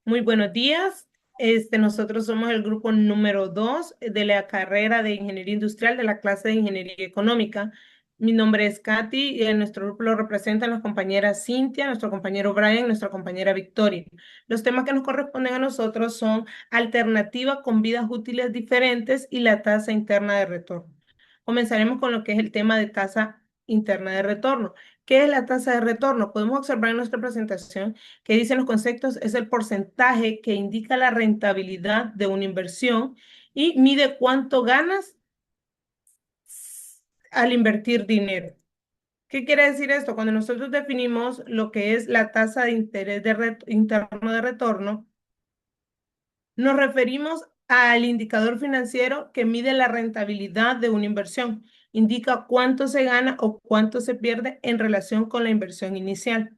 Muy buenos días. Nosotros somos el grupo número 2 de la carrera de Ingeniería Industrial de la clase de Ingeniería Económica. Mi nombre es Katy y en nuestro grupo lo representan las compañeras Cintia, nuestro compañero Brian, nuestra compañera Victoria. Los temas que nos corresponden a nosotros son alternativa con vidas útiles diferentes y la tasa interna de retorno. Comenzaremos con lo que es el tema de tasa interna de retorno. ¿Qué es la tasa de retorno? Podemos observar en nuestra presentación que dicen los conceptos es el porcentaje que indica la rentabilidad de una inversión y mide cuánto ganas al invertir dinero. ¿Qué quiere decir esto? Cuando nosotros definimos lo que es la tasa de interés interno de retorno, nos referimos al indicador financiero que mide la rentabilidad de una inversión. Indica cuánto se gana o cuánto se pierde en relación con la inversión inicial.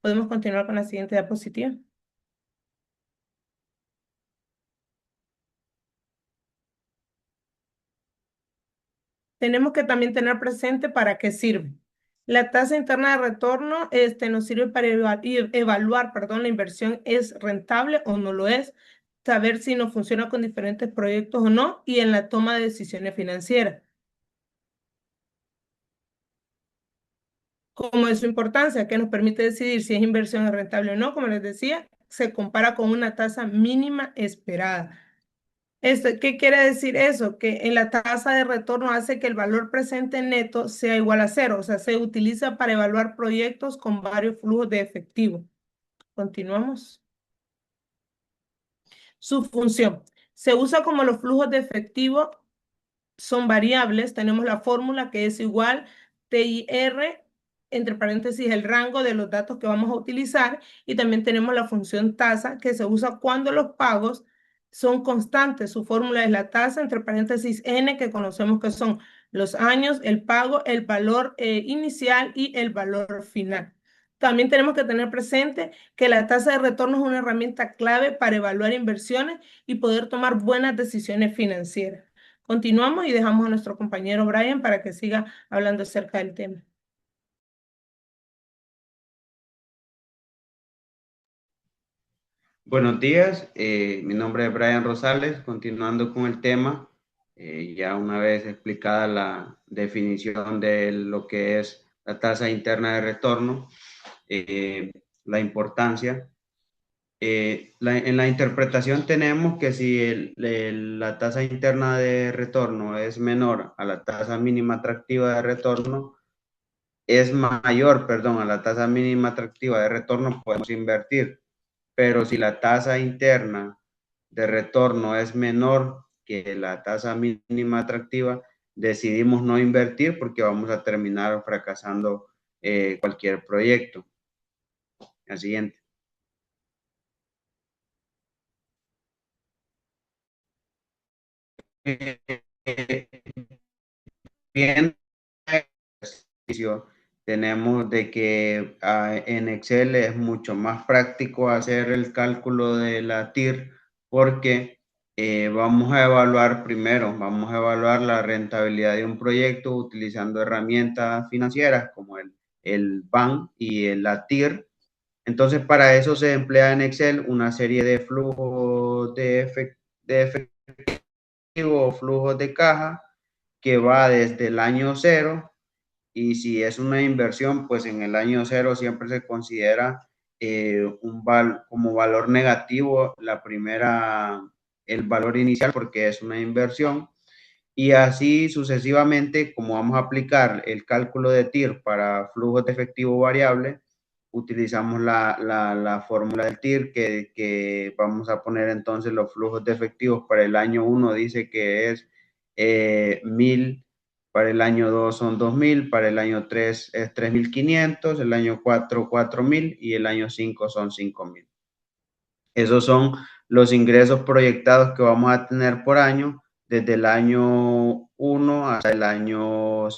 Podemos continuar con la siguiente diapositiva. Tenemos que también tener presente para qué sirve. La tasa interna de retorno nos sirve para evaluar, perdón, la inversión es rentable o no lo es, saber si nos funciona con diferentes proyectos o no y en la toma de decisiones financieras. Como es su importancia, que nos permite decidir si es inversión rentable o no, como les decía, se compara con una tasa mínima esperada. ¿Qué quiere decir eso? Que en la tasa de retorno hace que el valor presente neto sea igual a cero, o sea, se utiliza para evaluar proyectos con varios flujos de efectivo. Continuamos. Su función. Se usa como los flujos de efectivo son variables, tenemos la fórmula que es igual TIR, entre paréntesis, el rango de los datos que vamos a utilizar, y también tenemos la función tasa que se usa cuando los pagos son constantes. Su fórmula es la tasa, entre paréntesis, N, que conocemos que son los años, el pago, el valor inicial y el valor final. También tenemos que tener presente que la tasa de retorno es una herramienta clave para evaluar inversiones y poder tomar buenas decisiones financieras. Continuamos y dejamos a nuestro compañero Brian para que siga hablando acerca del tema. Buenos días, mi nombre es Brian Rosales, continuando con el tema, ya una vez explicada la definición de lo que es la tasa interna de retorno, eh, la importancia. En la interpretación tenemos que si la tasa interna de retorno es menor a la tasa mínima atractiva de retorno, es mayor, perdón, a la tasa mínima atractiva de retorno, podemos invertir. Pero si la tasa interna de retorno es menor que la tasa mínima atractiva, decidimos no invertir porque vamos a terminar fracasando cualquier proyecto. La siguiente. Bien, tenemos de que en Excel es mucho más práctico hacer el cálculo de la TIR porque vamos a evaluar primero, vamos a evaluar la rentabilidad de un proyecto utilizando herramientas financieras como el BAN y la TIR. Entonces, para eso se emplea en Excel una serie de flujos de efectivo o flujos de caja que va desde el año cero, y si es una inversión, pues en el año cero siempre se considera como valor negativo el valor inicial porque es una inversión, y así sucesivamente. Como vamos a aplicar el cálculo de TIR para flujos de efectivo variable, utilizamos la fórmula del TIR que vamos a poner entonces los flujos de efectivos para el año 1, dice que es 1000, para el año 2 son 2000, para el año 3 es 3500, el año 4 4000 y el año 5 son 5000. Esos son los ingresos proyectados que vamos a tener por año desde el año 1 hasta el año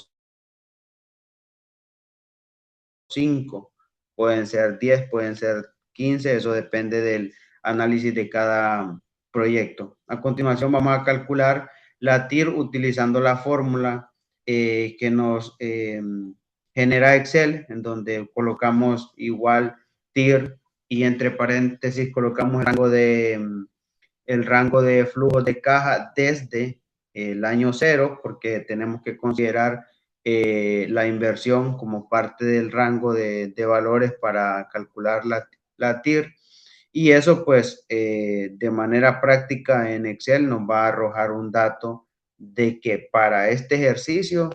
5. Pueden ser 10, pueden ser 15, eso depende del análisis de cada proyecto. A continuación vamos a calcular la TIR utilizando la fórmula que nos genera Excel, en donde colocamos igual TIR y entre paréntesis colocamos el rango de flujo de caja desde el año cero, porque tenemos que considerar la inversión como parte del rango de valores para calcular la TIR. Y eso pues de manera práctica en Excel nos va a arrojar un dato de que para este ejercicio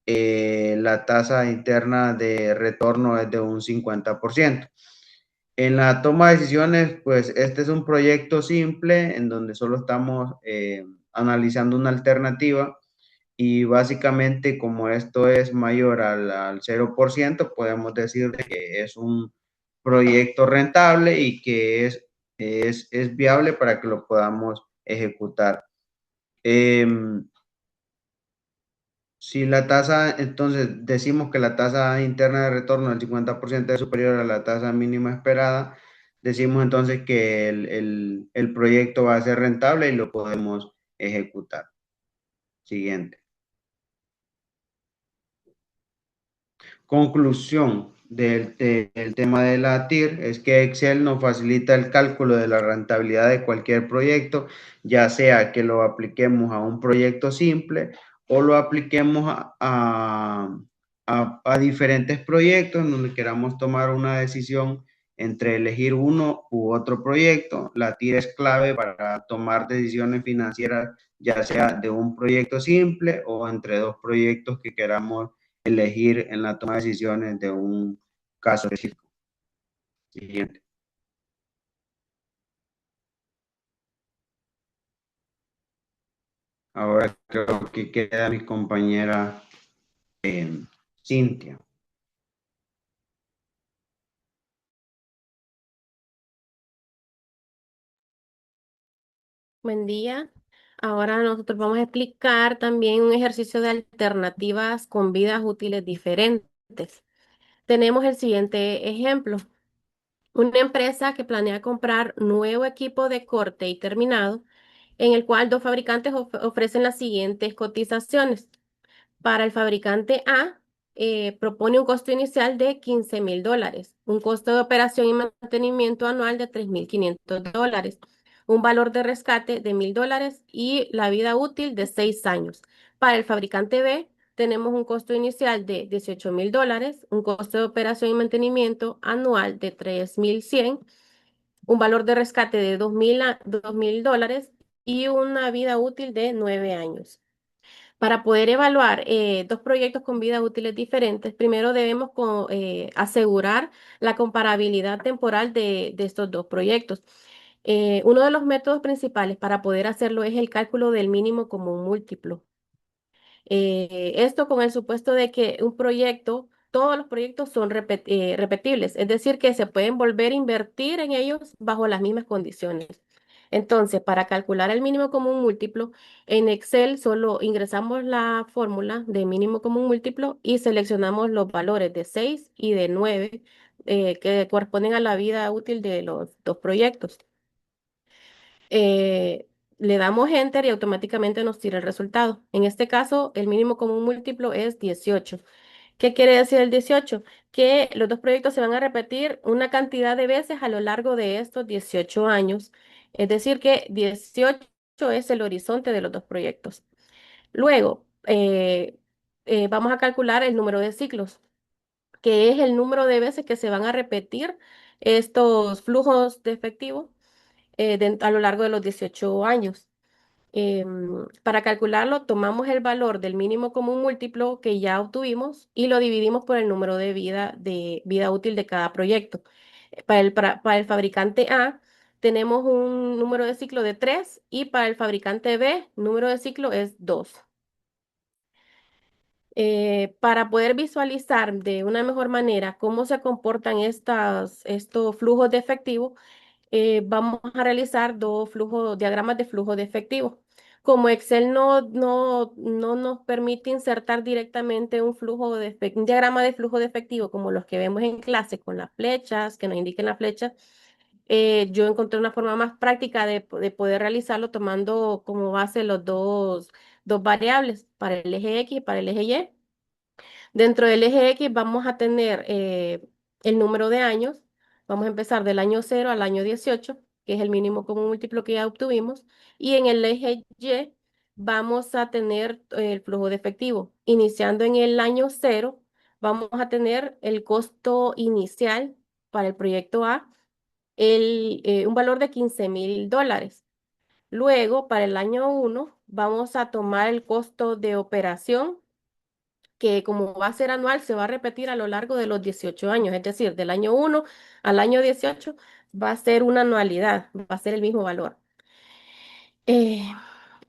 la tasa interna de retorno es de un 50%. En la toma de decisiones, pues este es un proyecto simple en donde solo estamos analizando una alternativa y básicamente como esto es mayor al 0%, podemos decir que es un proyecto rentable y que es viable para que lo podamos ejecutar. Si la tasa, entonces decimos que la tasa interna de retorno del 50% es superior a la tasa mínima esperada, decimos entonces que el proyecto va a ser rentable y lo podemos ejecutar. Siguiente. Conclusión del tema de la TIR es que Excel nos facilita el cálculo de la rentabilidad de cualquier proyecto, ya sea que lo apliquemos a un proyecto simple o lo apliquemos a diferentes proyectos en donde queramos tomar una decisión entre elegir uno u otro proyecto. La TIR es clave para tomar decisiones financieras, ya sea de un proyecto simple o entre dos proyectos que queramos elegir en la toma de decisiones de un caso específico. Siguiente. Ahora creo que queda mi compañera Cintia. Buen día. Ahora nosotros vamos a explicar también un ejercicio de alternativas con vidas útiles diferentes. Tenemos el siguiente ejemplo. Una empresa que planea comprar nuevo equipo de corte y terminado, en el cual dos fabricantes ofrecen las siguientes cotizaciones. Para el fabricante A, propone un costo inicial de $15,000, un costo de operación y mantenimiento anual de $3,500, un valor de rescate de $1,000 y la vida útil de 6 años. Para el fabricante B, tenemos un costo inicial de $18,000, un costo de operación y mantenimiento anual de 3,100, un valor de rescate de $2,000 y una vida útil de 9 años. Para poder evaluar dos proyectos con vidas útiles diferentes, primero debemos asegurar la comparabilidad temporal de estos dos proyectos. Uno de los métodos principales para poder hacerlo es el cálculo del mínimo común múltiplo. Esto con el supuesto de que un proyecto, todos los proyectos son repetibles, es decir, que se pueden volver a invertir en ellos bajo las mismas condiciones. Entonces, para calcular el mínimo común múltiplo, en Excel solo ingresamos la fórmula de mínimo común múltiplo y seleccionamos los valores de 6 y de 9 que corresponden a la vida útil de los dos proyectos. eh, Le damos Enter y automáticamente nos tira el resultado. En este caso, el mínimo común múltiplo es 18. ¿Qué quiere decir el 18? Que los dos proyectos se van a repetir una cantidad de veces a lo largo de estos 18 años. Es decir, que 18 es el horizonte de los dos proyectos. Luego, vamos a calcular el número de ciclos, que es el número de veces que se van a repetir estos flujos de efectivo a lo largo de los 18 años. Para calcularlo, tomamos el valor del mínimo común múltiplo que ya obtuvimos y lo dividimos por el número de vida útil de cada proyecto. Para el fabricante A, tenemos un número de ciclo de 3 y para el fabricante B, número de ciclo es 2. Para poder visualizar de una mejor manera cómo se comportan estos flujos de efectivo, vamos a realizar diagramas de flujo de efectivo. Como Excel no nos permite insertar directamente un diagrama de flujo de efectivo como los que vemos en clase con las flechas, que nos indiquen las flechas, yo encontré una forma más práctica de poder realizarlo tomando como base los dos variables para el eje X y para el eje Y. Dentro del eje X vamos a tener el número de años, Vamos a empezar del año 0 al año 18, que es el mínimo común múltiplo que ya obtuvimos. Y en el eje Y vamos a tener el flujo de efectivo. Iniciando en el año 0, vamos a tener el costo inicial para el proyecto A, un valor de $15,000. Luego, para el año 1, vamos a tomar el costo de operación, que como va a ser anual, se va a repetir a lo largo de los 18 años, es decir, del año 1 al año 18 va a ser una anualidad, va a ser el mismo valor. Eh,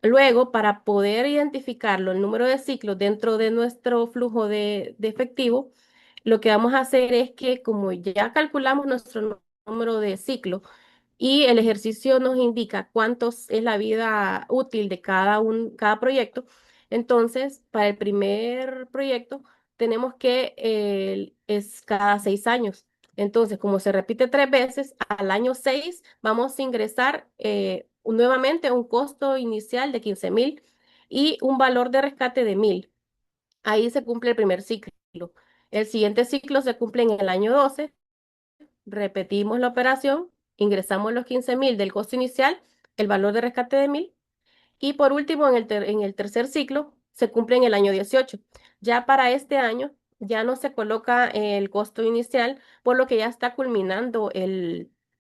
Luego, para poder identificarlo, el número de ciclos dentro de nuestro flujo de efectivo, lo que vamos a hacer es que como ya calculamos nuestro número de ciclos, y el ejercicio nos indica cuántos es la vida útil de cada proyecto. Entonces, para el primer proyecto, tenemos que es cada 6 años. Entonces, como se repite 3 veces, al año 6 vamos a ingresar nuevamente un costo inicial de 15,000 y un valor de rescate de 1,000. Ahí se cumple el primer ciclo. El siguiente ciclo se cumple en el año 12. Repetimos la operación, ingresamos los 15,000 del costo inicial, el valor de rescate de 1,000 y por último en el tercer ciclo se cumple en el año 18. Ya para este año ya no se coloca el costo inicial, por lo que ya está culminando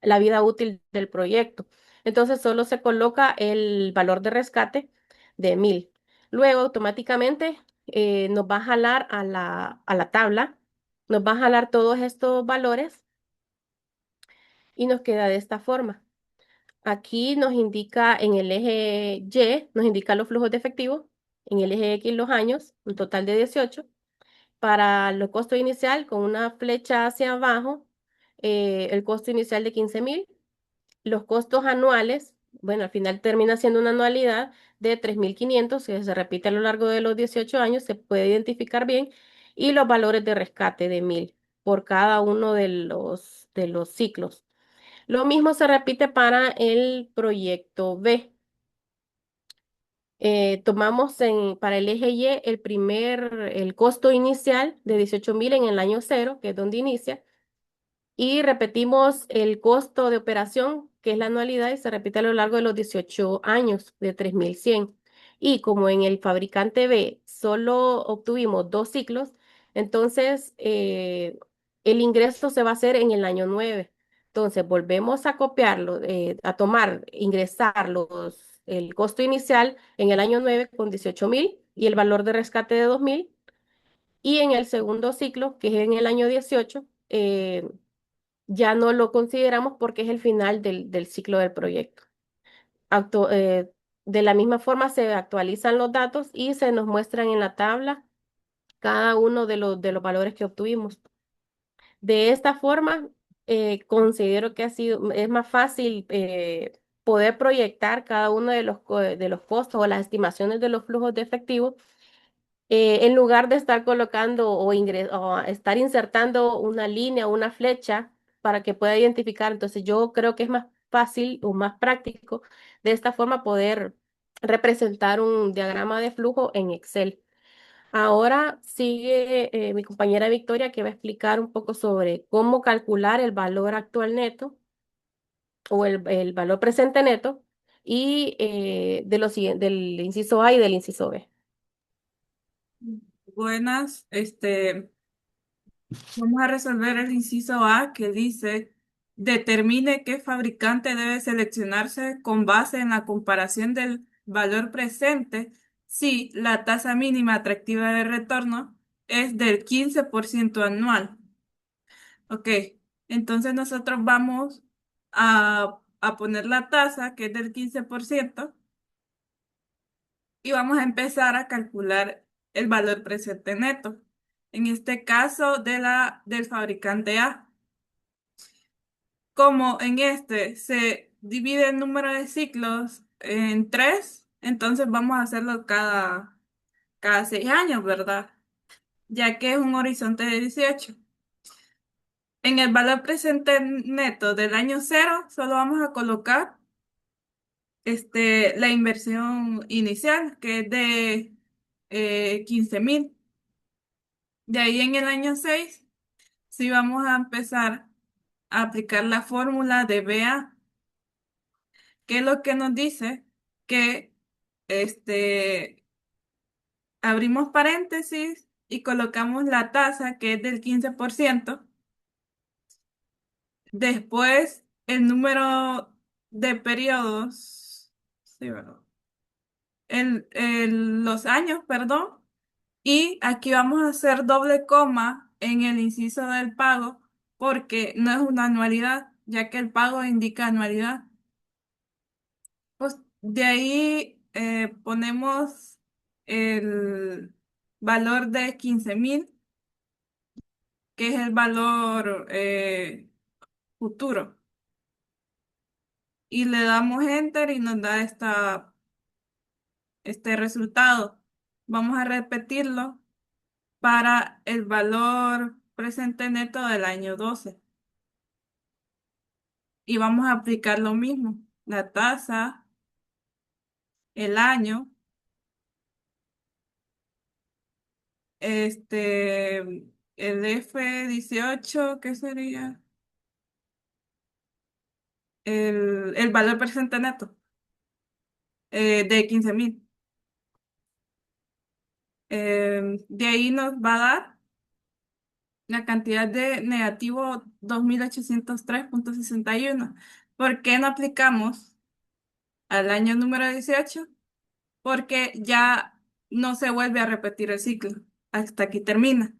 la vida útil del proyecto. Entonces solo se coloca el valor de rescate de 1,000. Luego automáticamente nos va a jalar a la tabla, nos va a jalar todos estos valores y nos queda de esta forma. Aquí nos indica en el eje Y, nos indica los flujos de efectivo, en el eje X los años, un total de 18. Para el costo inicial, con una flecha hacia abajo, el costo inicial de 15,000. Los costos anuales, bueno, al final termina siendo una anualidad de 3,500, que se repite a lo largo de los 18 años, se puede identificar bien, y los valores de rescate de 1,000 por cada uno de los ciclos. Lo mismo se repite para el proyecto B. Tomamos para el eje Y el costo inicial de 18,000 en el año 0, que es donde inicia, y repetimos el costo de operación, que es la anualidad, y se repite a lo largo de los 18 años, de 3,100. Y como en el fabricante B solo obtuvimos 2 ciclos, entonces el ingreso se va a hacer en el año 9. Entonces volvemos a copiarlo, ingresar el costo inicial en el año 9 con 18,000 y el valor de rescate de 2,000. Y en el segundo ciclo, que es en el año 18, ya no lo consideramos porque es el final del ciclo del proyecto. Actu- eh, de la misma forma se actualizan los datos y se nos muestran en la tabla cada uno de los valores que obtuvimos. De esta forma, considero que es más fácil poder proyectar cada uno de los costos o las estimaciones de los flujos de efectivo, en lugar de estar colocando o estar insertando una línea o una flecha para que pueda identificar. Entonces yo creo que es más fácil o más práctico de esta forma poder representar un diagrama de flujo en Excel. Ahora sigue mi compañera Victoria, que va a explicar un poco sobre cómo calcular el valor actual neto o el valor presente neto y del inciso A y del inciso B. Buenas, vamos a resolver el inciso A que dice, determine qué fabricante debe seleccionarse con base en la comparación del valor presente si la tasa mínima atractiva de retorno es del 15% anual. Ok, entonces nosotros vamos a poner la tasa que es del 15% y vamos a empezar a calcular el valor presente neto. En este caso del fabricante A. Como en este se divide el número de ciclos en tres, entonces vamos a hacerlo cada 6 años, ¿verdad? Ya que es un horizonte de 18. En el valor presente neto del año 0, solo vamos a colocar la inversión inicial, que es de 15,000. De ahí en el año 6, sí vamos a empezar a aplicar la fórmula de BA, que es lo que nos dice que abrimos paréntesis y colocamos la tasa que es del 15%. Después, el número de periodos, sí, ¿verdad? Los años, perdón. Y aquí vamos a hacer doble coma en el inciso del pago porque no es una anualidad, ya que el pago indica anualidad. Pues de ahí ponemos el valor de 15.000, que es el valor futuro. Y le damos enter y nos da este resultado. Vamos a repetirlo para el valor presente neto del año 12. Y vamos a aplicar lo mismo, la tasa, el año, el F18, ¿qué sería? El valor presente neto de 15.000. De ahí nos va a dar la cantidad de negativo 2.803.61. ¿Por qué no aplicamos al año número 18? Porque ya no se vuelve a repetir el ciclo. Hasta aquí termina.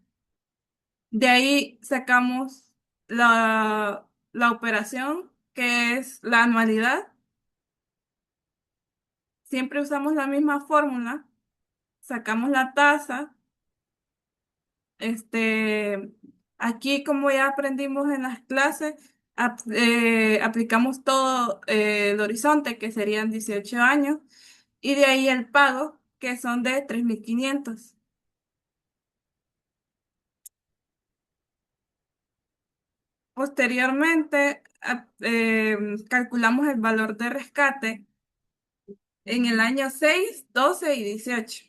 De ahí sacamos la operación, que es la anualidad. Siempre usamos la misma fórmula. Sacamos la tasa. Aquí, como ya aprendimos en las clases, aplicamos todo el horizonte, que serían 18 años, y de ahí el pago, que son de 3.500. Posteriormente, calculamos el valor de rescate en el año 6, 12 y 18.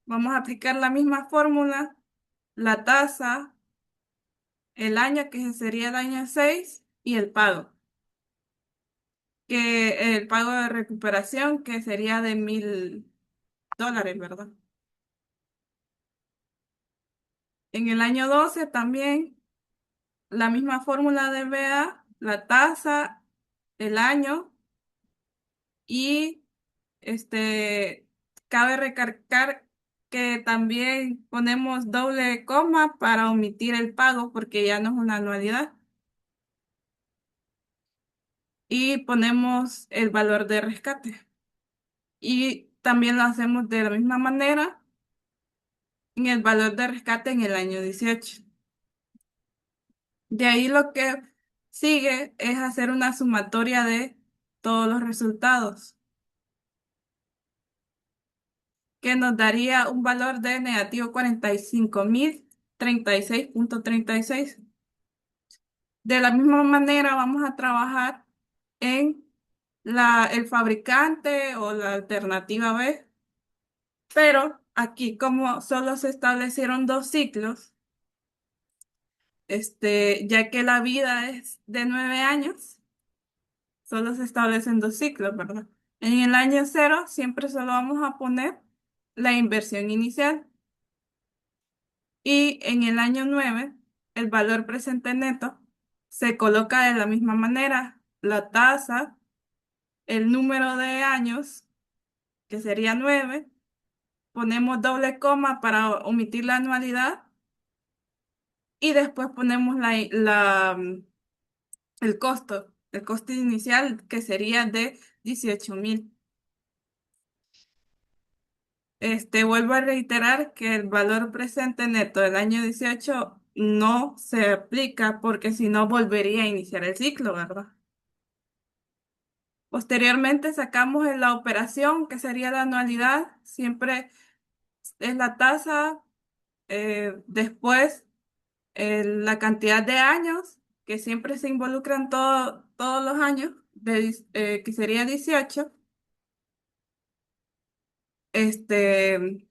Vamos a aplicar la misma fórmula, la tasa, el año, que sería el año 6, y el pago, que el pago de recuperación, que sería de $1.000, ¿verdad? En el año 12 también la misma fórmula de BA, la tasa, el año y cabe recalcar que también ponemos doble coma para omitir el pago porque ya no es una anualidad. Y ponemos el valor de rescate. Y también lo hacemos de la misma manera en el valor de rescate en el año 18. De ahí lo que sigue es hacer una sumatoria de todos los resultados, que nos daría un valor de negativo 45.036.36. De la misma manera vamos a trabajar en el fabricante o la alternativa B, pero aquí como solo se establecieron dos ciclos, ya que la vida es de 9 años, solo se establecen dos ciclos, ¿verdad? En el año 0 siempre solo vamos a poner la inversión inicial. Y en el año 9 el valor presente neto se coloca de la misma manera. La tasa, el número de años, que sería 9, ponemos doble coma para omitir la anualidad y después ponemos el costo inicial, que sería de 18.000. Vuelvo a reiterar que el valor presente neto del año 18 no se aplica porque si no volvería a iniciar el ciclo, ¿verdad? Posteriormente sacamos en la operación, que sería la anualidad, siempre es la tasa, después la cantidad de años, que siempre se involucran todos los años, que sería 18, este,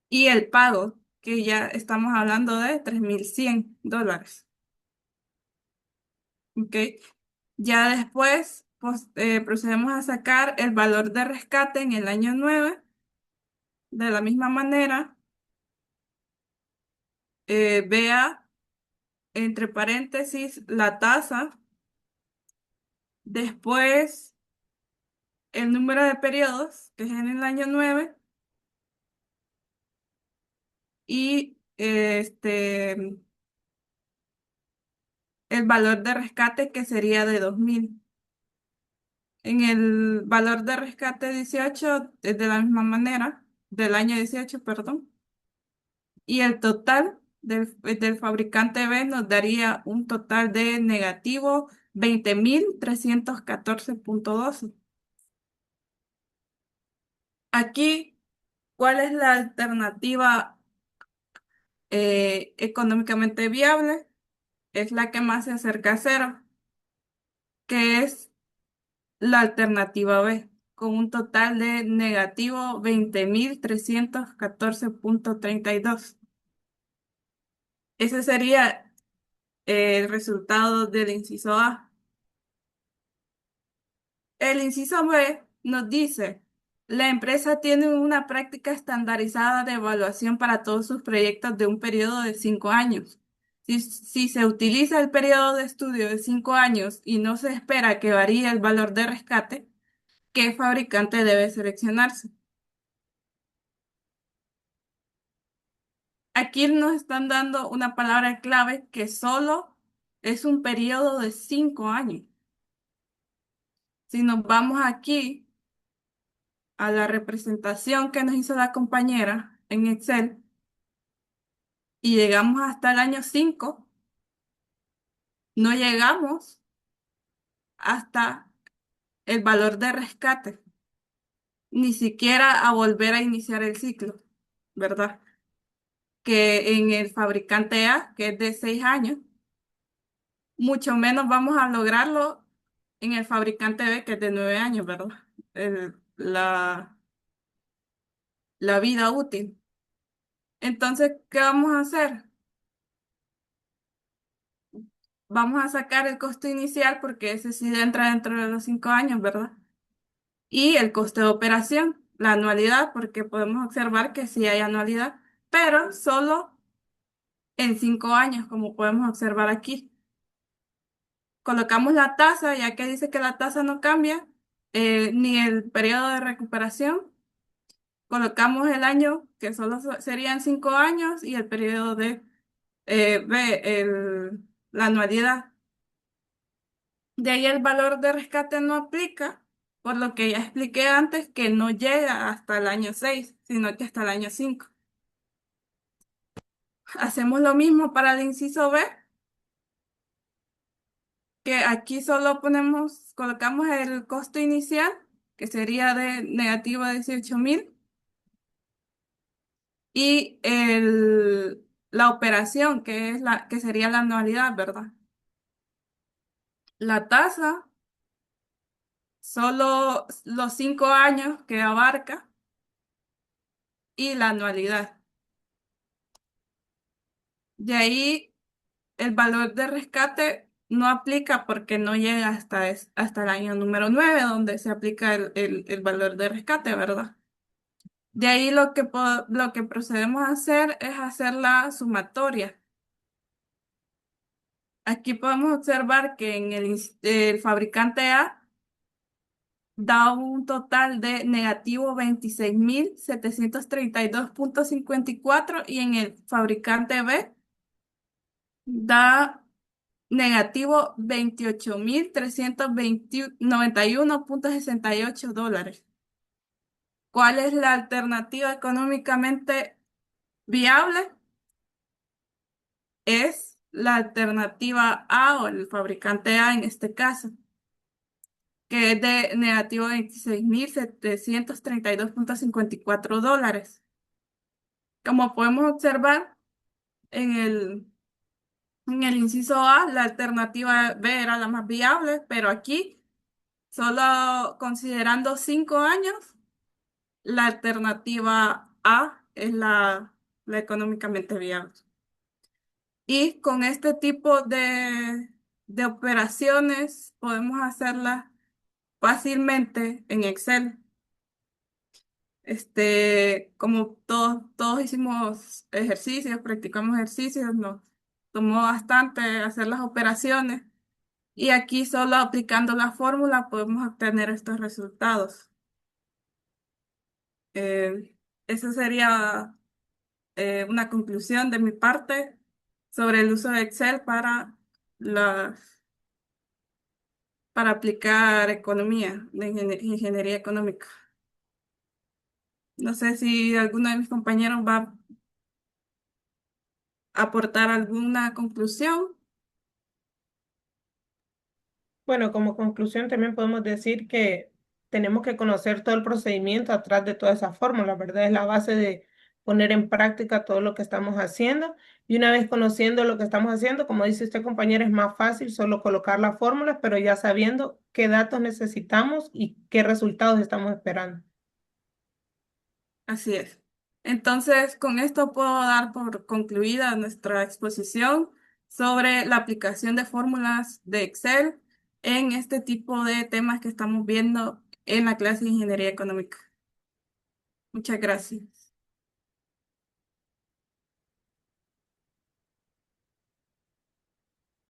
y el pago, que ya estamos hablando de $3.100. ¿ok? Ya después procedemos a sacar el valor de rescate en el año 9. De la misma manera, vea entre paréntesis la tasa, después el número de periodos, que es en el año 9, y el valor de rescate, que sería de 2000. En el valor de rescate 18 es de la misma manera, del año 18, perdón, y el total del fabricante B nos daría un total de negativo 20.314.12. Aquí, ¿cuál es la alternativa económicamente viable? Es la que más se acerca a cero, que es la alternativa B, con un total de negativo 20.314.32. Ese sería el resultado del inciso A. El inciso B nos dice, la empresa tiene una práctica estandarizada de evaluación para todos sus proyectos de un periodo de 5 años. Si se utiliza el periodo de estudio de 5 años y no se espera que varíe el valor de rescate, ¿qué fabricante debe seleccionarse? Aquí nos están dando una palabra clave que solo es un periodo de 5 años. Si nos vamos aquí a la representación que nos hizo la compañera en Excel y llegamos hasta el año 5, no llegamos hasta el valor de rescate, ni siquiera a volver a iniciar el ciclo, ¿verdad? Que en el fabricante A, que es de 6 años, mucho menos vamos a lograrlo en el fabricante B, que es de 9 años, ¿verdad? La vida útil. Entonces, ¿qué vamos a hacer? Vamos a sacar el costo inicial porque ese sí entra dentro de los 5 años, ¿verdad? Y el coste de operación, la anualidad, porque podemos observar que sí hay anualidad, pero solo en 5 años, como podemos observar aquí. Colocamos la tasa, ya que dice que la tasa no cambia, ni el periodo de recuperación. Colocamos el año, que solo serían 5 años, y el periodo de la anualidad. De ahí el valor de rescate no aplica, por lo que ya expliqué antes que no llega hasta el año 6, sino que hasta el año 5. Hacemos lo mismo para el inciso B, que aquí solo colocamos el costo inicial, que sería de negativo 18.000, y la operación, que sería la anualidad, ¿verdad? La tasa, solo los 5 años que abarca, y la anualidad. De ahí el valor de rescate no aplica porque no llega hasta el año número 9 donde se aplica el valor de rescate, ¿verdad? De ahí lo que procedemos a hacer es hacer la sumatoria. Aquí podemos observar que en el fabricante A da un total de negativo 26.732.54 y en el fabricante B da negativo 28.391.68 dólares. ¿Cuál es la alternativa económicamente viable? Es la alternativa A o el fabricante A en este caso, que es de negativo 26.732.54 dólares. Como podemos observar en el inciso A, la alternativa B era la más viable, pero aquí, solo considerando 5 años, la alternativa A es la económicamente viable. Y con este tipo de operaciones podemos hacerlas fácilmente en Excel. Como todos hicimos ejercicios, practicamos ejercicios, nos tomó bastante hacer las operaciones y aquí solo aplicando la fórmula podemos obtener estos resultados. Esa sería una conclusión de mi parte sobre el uso de Excel para aplicar economía, ingeniería económica. No sé si alguno de mis compañeros va a aportar alguna conclusión. Bueno, como conclusión también podemos decir que tenemos que conocer todo el procedimiento atrás de toda esa fórmula, ¿verdad? Es la base de poner en práctica todo lo que estamos haciendo. Y una vez conociendo lo que estamos haciendo, como dice este compañero, es más fácil solo colocar las fórmulas, pero ya sabiendo qué datos necesitamos y qué resultados estamos esperando. Así es. Entonces, con esto puedo dar por concluida nuestra exposición sobre la aplicación de fórmulas de Excel en este tipo de temas que estamos viendo en la clase de Ingeniería Económica. Muchas gracias.